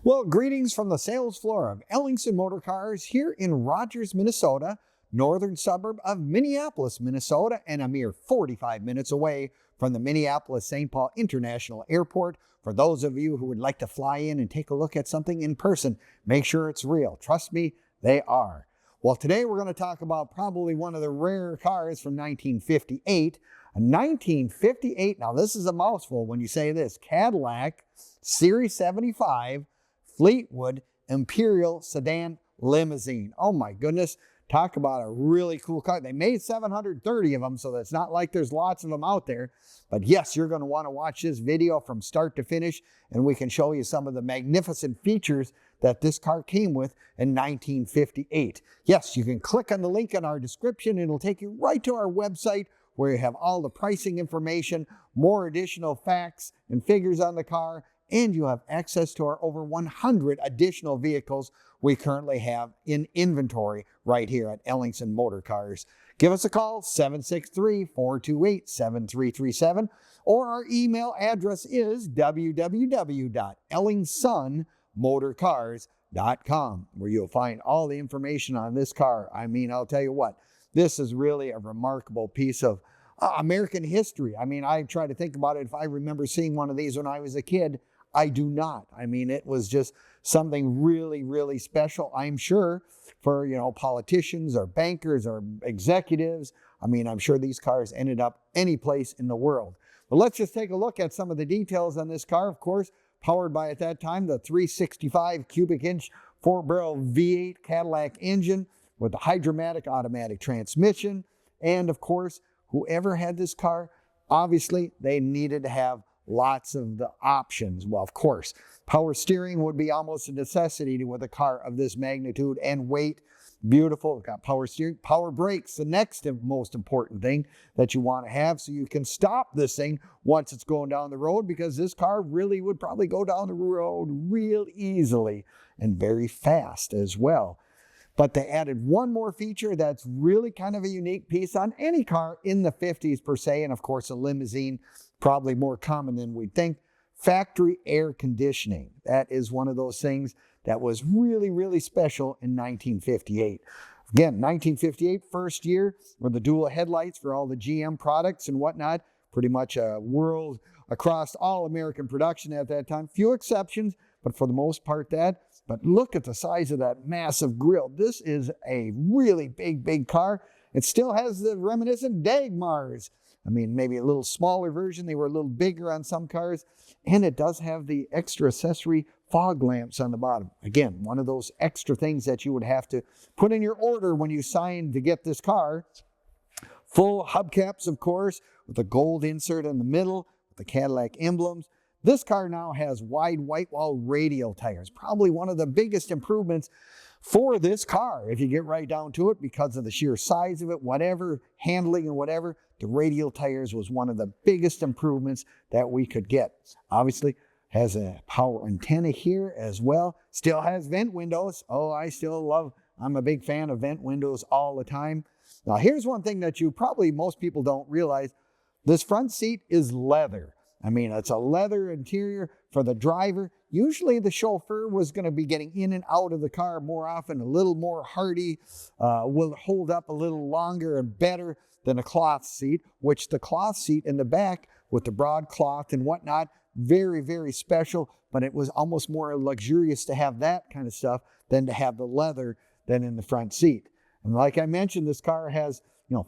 Well, greetings from the sales floor of Ellingson Motor Cars here in Rogers, Minnesota, northern suburb of Minneapolis, Minnesota, and a mere 45 minutes away from the Minneapolis-St. Paul International Airport. For those of you who would like to fly in and take a look at something in person, make sure it's real. Trust me, they are. Well, today we're going to talk about probably one of the rare cars from 1958. A 1958, now this is a mouthful when you say this, Cadillac Series 75 Fleetwood Imperial Sedan Limousine. Oh my goodness, talk about a really cool car. They made 730 of them, so it's not like there's lots of them out there. But yes, you're going to want to watch this video from start to finish, and we can show you some of the magnificent features that this car came with in 1958. Yes, you can click on the link in our description, and it'll take you right to our website where you have all the pricing information, more additional facts and figures on the car, and you have access to our over 100 additional vehicles we currently have in inventory right here at Ellingson Motor Cars. Give us a call, 763-428-7337, or our email address is www.ellingsonmotorcars.com, where you'll find all the information on this car. I mean, I'll tell you what, this is really a remarkable piece of American history. I mean, I try to think about it. If I remember seeing one of these when I was a kid, I do not. I mean, it was just something really, really special, I'm sure, for, politicians or bankers or executives. I mean, I'm sure these cars ended up any place in the world. But let's just take a look at some of the details on this car. Of course, powered by, at that time, the 365 cubic inch 4-barrel V8 Cadillac engine with the Hydra-Matic Automatic transmission. And of course, whoever had this car, obviously, they needed to have lots of the options. Well, of course, power steering would be almost a necessity with a car of this magnitude and weight. Beautiful. We've got power steering, power brakes, the next most important thing that you want to have, so you can stop this thing once it's going down the road, because this car really would probably go down the road real easily and very fast as well. But they added one more feature that's really kind of a unique piece on any car in the 50s per se, and of course a limousine, probably more common than we'd think. Factory air conditioning. That is one of those things that was really, really special in 1958. Again, 1958, first year with the dual headlights for all the GM products and whatnot. Pretty much a world across all American production at that time. Few exceptions, but for the most part that. But look at the size of that massive grille. This is a really big, big car. It still has the reminiscent Dagmars. I mean, maybe a little smaller version. They were a little bigger on some cars. And it does have the extra accessory fog lamps on the bottom. Again, one of those extra things that you would have to put in your order when you signed to get this car. Full hubcaps, of course, with a gold insert in the middle, with the Cadillac emblems. This car now has wide white wall radial tires. Probably one of the biggest improvements for this car, if you get right down to it, because of the sheer size of it, whatever, handling and whatever. The radial tires was one of the biggest improvements that we could get. Obviously, has a power antenna here as well. Still has vent windows. Oh, I'm a big fan of vent windows all the time. Now, here's one thing that most people don't realize. This front seat is leather. I mean, it's a leather interior for the driver. Usually the chauffeur was going to be getting in and out of the car more often, a little more hardy, will hold up a little longer and better than a cloth seat, which the cloth seat in the back with the broadcloth and whatnot, very, very special, but it was almost more luxurious to have that kind of stuff than to have the leather than in the front seat. And like I mentioned, this car has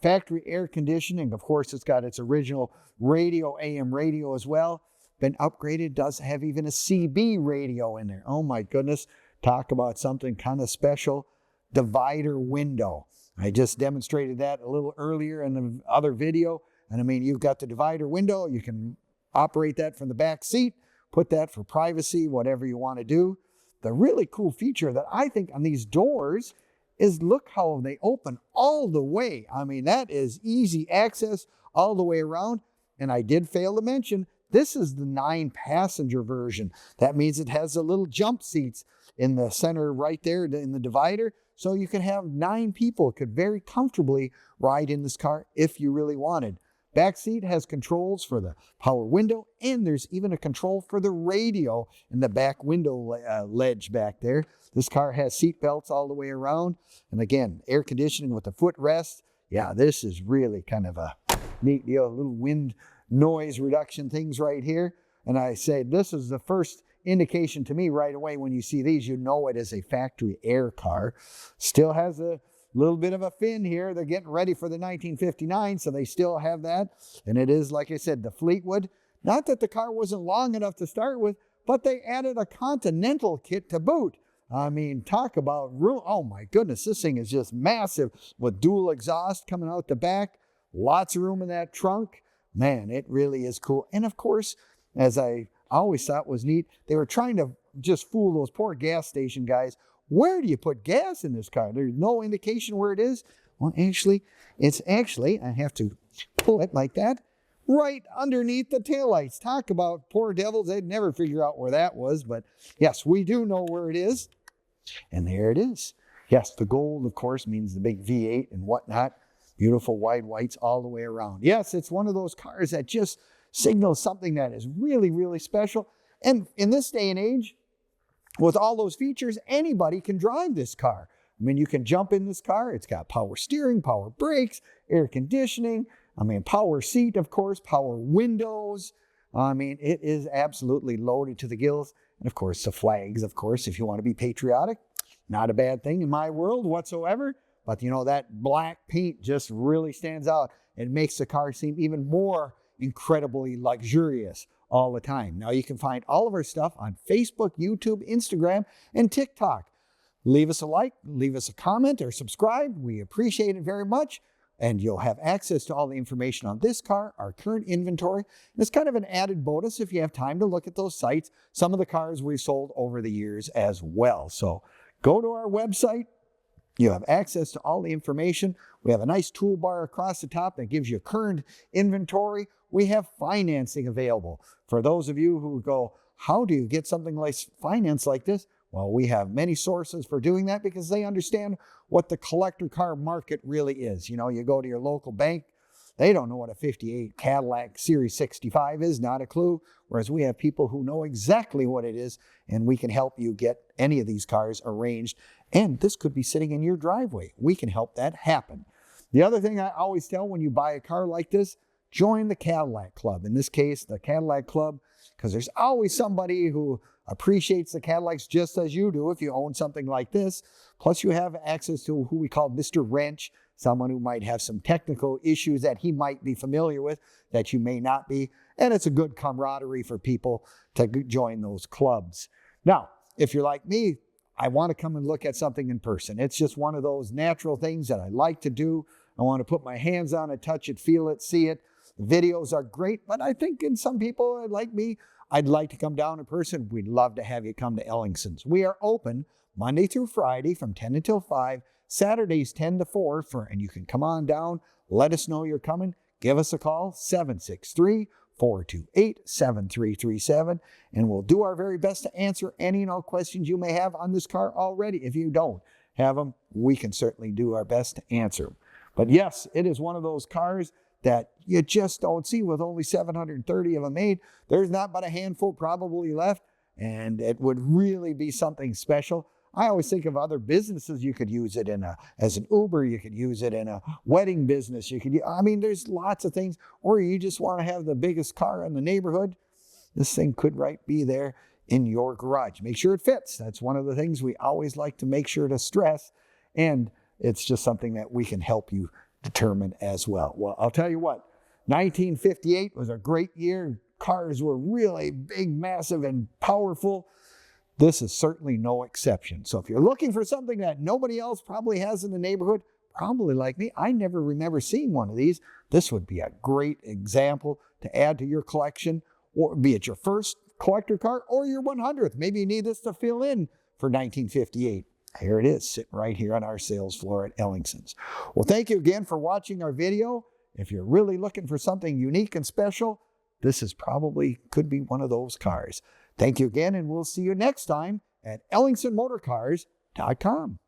factory air conditioning. Of course, it's got its original radio, AM radio as well. Been upgraded, does have even a CB radio in there. Oh my goodness, talk about something kind of special. Divider window. I just demonstrated that a little earlier in the other video. And I mean, you've got the divider window. You can operate that from the back seat, put that for privacy, whatever you want to do. The really cool feature that I think on these doors is look how they open all the way. I mean, that is easy access all the way around. And I did fail to mention, this is the 9-passenger version. That means it has the little jump seats in the center right there in the divider. So you can have 9 people could very comfortably ride in this car if you really wanted. Back seat has controls for the power window, and there's even a control for the radio in the back window ledge back there. This car has seat belts all the way around. And again, air conditioning with the footrest. Yeah, this is really kind of a neat deal. Little wind noise reduction things right here. And I say this is the first indication to me right away when you see these, you know it is a factory air car. Still has a little bit of a fin here. They're getting ready for the 1959, so they still have that. And it is, like I said, the Fleetwood. Not that the car wasn't long enough to start with, but they added a Continental Kit to boot. I mean, talk about room. Oh my goodness, this thing is just massive with dual exhaust coming out the back. Lots of room in that trunk. Man, it really is cool. And of course, as I always thought was neat, they were trying to just fool those poor gas station guys. Where do you put gas in this car? There's no indication where it is. Well, actually, it's actually, I have to pull it like that, right underneath the taillights. Talk about poor devils. They'd never figure out where that was. But yes, we do know where it is. And there it is. Yes, the gold, of course, means the big V8 and whatnot. Beautiful wide whites all the way around. Yes, it's one of those cars that just signals something that is really, really special. And in this day and age, with all those features, anybody can drive this car. I mean, you can jump in this car. It's got power steering, power brakes, air conditioning. I mean, power seat, of course, power windows. I mean, it is absolutely loaded to the gills. And of course, the flags, of course, if you want to be patriotic, not a bad thing in my world whatsoever. But you know, that black paint just really stands out. It makes the car seem even more incredibly luxurious all the time. Now you can find all of our stuff on Facebook, YouTube, Instagram, and TikTok. Leave us a like, leave us a comment, or subscribe. We appreciate it very much. And you'll have access to all the information on this car, our current inventory. And it's kind of an added bonus if you have time to look at those sites, some of the cars we've sold over the years as well. So go to our website. You have access to all the information. We have a nice toolbar across the top that gives you current inventory. We have financing available. For those of you who go, how do you get something like finance like this? Well, we have many sources for doing that because they understand what the collector car market really is. You know, you go to your local bank, they don't know what a 58 Cadillac Series 65 is, not a clue. Whereas we have people who know exactly what it is, and we can help you get any of these cars arranged. And this could be sitting in your driveway. We can help that happen. The other thing I always tell when you buy a car like this, join the Cadillac Club. In this case, the Cadillac Club, because there's always somebody who appreciates the Cadillacs just as you do if you own something like this. Plus, you have access to who we call Mr. Wrench, someone who might have some technical issues that he might be familiar with that you may not be. And it's a good camaraderie for people to join those clubs. Now, if you're like me, I want to come and look at something in person. It's just one of those natural things that I like to do. I want to put my hands on it, touch it, feel it, see it. The videos are great, but I think in some people like me, I'd like to come down in person. We'd love to have you come to Ellingson's. We are open Monday through Friday from 10 until 5, Saturdays 10 to 4, and you can come on down. Let us know you're coming. Give us a call, 763-428-7337, and we'll do our very best to answer any and all questions you may have on this car already. If you don't have them, we can certainly do our best to answer them. But yes, it is one of those cars that you just don't see with only 730 of them made. There's not but a handful probably left, and it would really be something special. I always think of other businesses. You could use it as an Uber. You could use it in a wedding business. There's lots of things. Or you just want to have the biggest car in the neighborhood. This thing could be there in your garage. Make sure it fits. That's one of the things we always like to make sure to stress. And it's just something that we can help you determine as well. Well, I'll tell you what, 1958 was a great year. Cars were really big, massive, and powerful. This is certainly no exception. So if you're looking for something that nobody else probably has in the neighborhood, probably like me, I never remember seeing one of these. This would be a great example to add to your collection, or be it your first collector car or your 100th. Maybe you need this to fill in for 1958. Here it is, sitting right here on our sales floor at Ellingson's. Well, thank you again for watching our video. If you're really looking for something unique and special, this could be one of those cars. Thank you again, and we'll see you next time at EllingsonMotorCars.com.